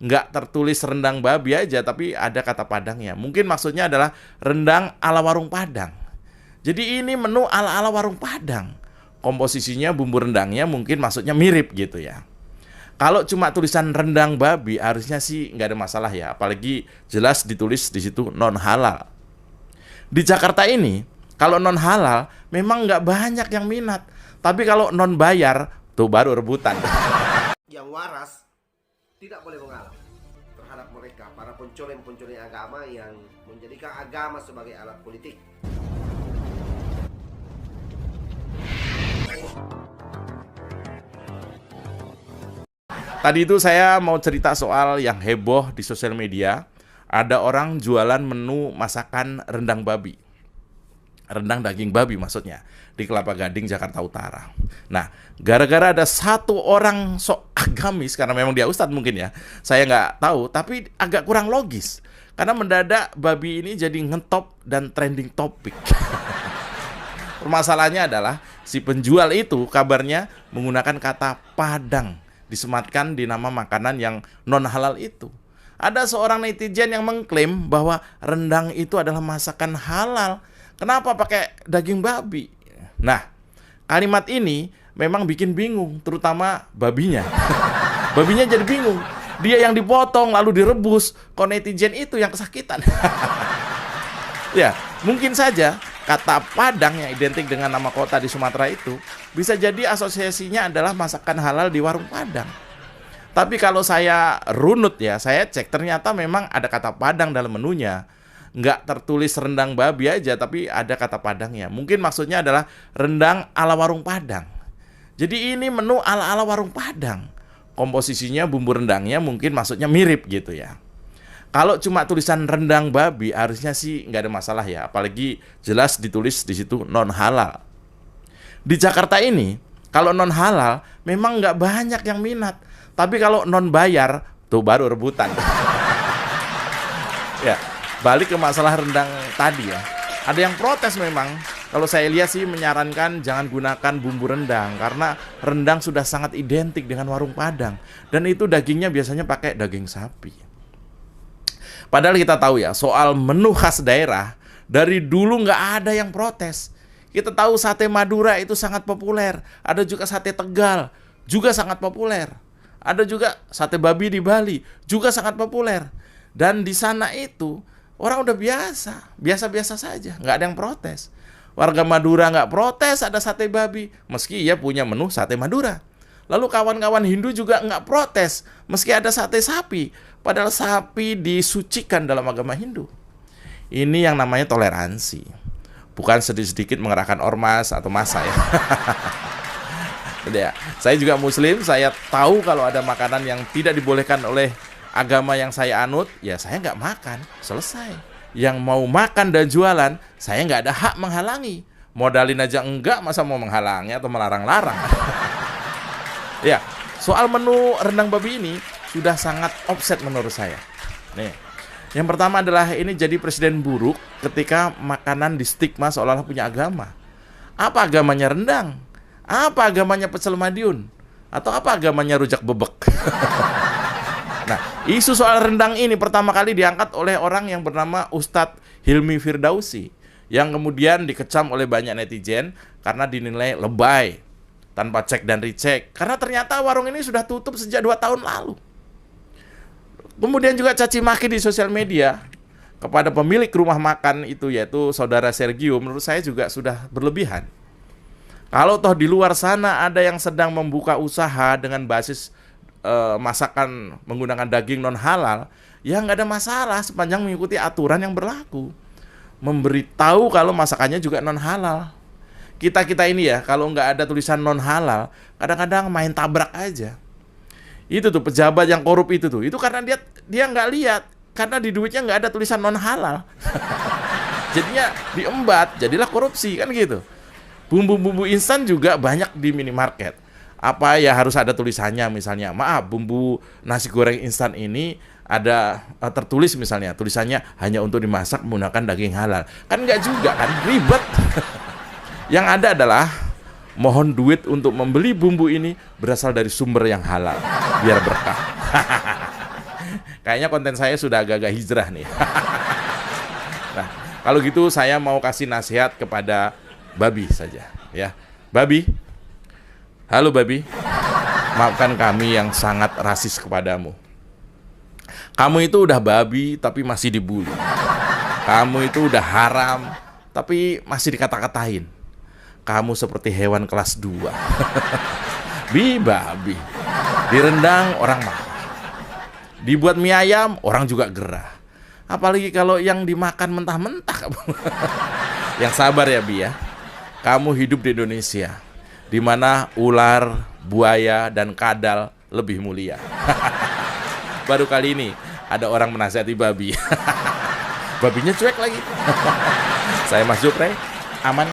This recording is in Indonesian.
nggak tertulis rendang babi aja, tapi ada kata Padangnya. Mungkin maksudnya adalah rendang ala warung Padang. Jadi ini menu ala-ala warung Padang. Komposisinya bumbu rendangnya mungkin maksudnya mirip gitu ya. Kalau cuma tulisan rendang babi harusnya sih nggak ada masalah ya. Apalagi jelas ditulis di situ non halal. Di Jakarta ini kalau non halal memang nggak banyak yang minat. Tapi kalau non bayar tuh baru rebutan. Yang waras tidak boleh mengalah terhadap mereka, para pencoleng-pencoleng agama yang menjadikan agama sebagai alat politik. Tadi itu saya mau cerita soal yang heboh di sosial media. Ada orang jualan menu masakan rendang babi. Rendang daging babi maksudnya, di Kelapa Gading, Jakarta Utara. Nah, gara-gara ada satu orang sok agamis, karena memang dia ustadz mungkin ya, saya nggak tahu, tapi agak kurang logis. Karena mendadak babi ini jadi ngetop dan trending topik. Permasalahannya adalah, si penjual itu kabarnya menggunakan kata Padang, disematkan di nama makanan yang non halal itu. Ada seorang netizen yang mengklaim bahwa rendang itu adalah masakan halal. Kenapa pakai daging babi? Nah, kalimat ini memang bikin bingung, terutama babinya. Babinya jadi bingung. Dia yang dipotong lalu direbus, kok netizen itu yang kesakitan. Ya, mungkin saja kata Padang yang identik dengan nama kota di Sumatera itu bisa jadi asosiasinya adalah masakan halal di warung Padang. Tapi kalau saya runut ya, saya cek ternyata memang ada kata Padang dalam menunya. Nggak tertulis rendang babi aja, tapi ada kata Padangnya. Mungkin maksudnya adalah rendang ala warung Padang. Jadi ini menu ala-ala warung Padang. Komposisinya bumbu rendangnya mungkin maksudnya mirip gitu ya. Kalau cuma tulisan rendang babi harusnya sih nggak ada masalah ya. Apalagi jelas ditulis di situ non halal. Di Jakarta ini kalau non halal memang nggak banyak yang minat. Tapi kalau non bayar tuh baru rebutan. Ya. Balik ke masalah rendang tadi ya. Ada yang protes memang. Kalau saya lihat sih menyarankan jangan gunakan bumbu rendang. Karena rendang sudah sangat identik dengan warung Padang. Dan itu dagingnya biasanya pakai daging sapi. Padahal kita tahu ya, soal menu khas daerah, dari dulu nggak ada yang protes. Kita tahu sate Madura itu sangat populer. Ada juga sate Tegal, juga sangat populer. Ada juga sate babi di Bali, juga sangat populer. Dan di sana itu orang udah biasa-biasa saja, nggak ada yang protes. Warga Madura nggak protes ada sate babi, meski ia punya menu sate Madura. Lalu kawan-kawan Hindu juga nggak protes, meski ada sate sapi, padahal sapi disucikan dalam agama Hindu. Ini yang namanya toleransi, bukan sedikit-sedikit mengerahkan ormas atau massa ya. Ya, saya juga Muslim, saya tahu kalau ada makanan yang tidak dibolehkan oleh agama yang saya anut, ya saya nggak makan, selesai. Yang mau makan dan jualan, saya nggak ada hak menghalangi. Modalin aja enggak, masa mau menghalangi atau melarang-larang. Ya, soal menu rendang babi ini sudah sangat offset menurut saya. Nih, yang pertama adalah ini jadi presiden buruk ketika makanan di stigma seolah-olah punya agama. Apa agamanya rendang? Apa agamanya pecel Madiun? Atau apa agamanya rujak bebek? Nah, isu soal rendang ini pertama kali diangkat oleh orang yang bernama Ustadz Hilmi Firdausi, yang kemudian dikecam oleh banyak netizen karena dinilai lebay, tanpa cek dan recheck. Karena ternyata warung ini sudah tutup sejak 2 tahun lalu. Kemudian juga caci maki di sosial media kepada pemilik rumah makan itu, yaitu saudara Sergio, menurut saya juga sudah berlebihan. Kalau toh di luar sana ada yang sedang membuka usaha dengan basis masakan menggunakan daging non halal, ya nggak ada masalah sepanjang mengikuti aturan yang berlaku. Memberitahu kalau masakannya juga non halal. Kita ini ya, kalau nggak ada tulisan non halal, kadang-kadang main tabrak aja. Itu tuh pejabat yang korup itu karena dia nggak lihat, karena di duitnya nggak ada tulisan non halal. Jadinya diembat, jadilah korupsi kan gitu. Bumbu-bumbu instan juga banyak di minimarket. Apa ya harus ada tulisannya, misalnya maaf, bumbu nasi goreng instan ini ada tertulis misalnya tulisannya hanya untuk dimasak menggunakan daging halal. Kan nggak juga kan, ribet. Yang ada adalah mohon duit untuk membeli bumbu ini berasal dari sumber yang halal biar berkah. Kayaknya konten saya sudah agak-agak hijrah nih. Nah, kalau gitu saya mau kasih nasihat kepada Babi saja, ya. Babi, halo Babi, maafkan kami yang sangat rasis kepadamu. Kamu itu udah babi tapi masih dibully. Kamu itu udah haram tapi masih dikata-katain. Kamu seperti hewan kelas 2. Babi. Direndang orang marah. Dibuat mie ayam orang juga gerah. Apalagi kalau yang dimakan mentah-mentah. Yang sabar ya Bi ya. Kamu hidup di Indonesia, di mana ular, buaya, dan kadal lebih mulia. Baru kali ini ada orang menasihati babi. Babinya cuek lagi. Saya Mas Jupre, aman.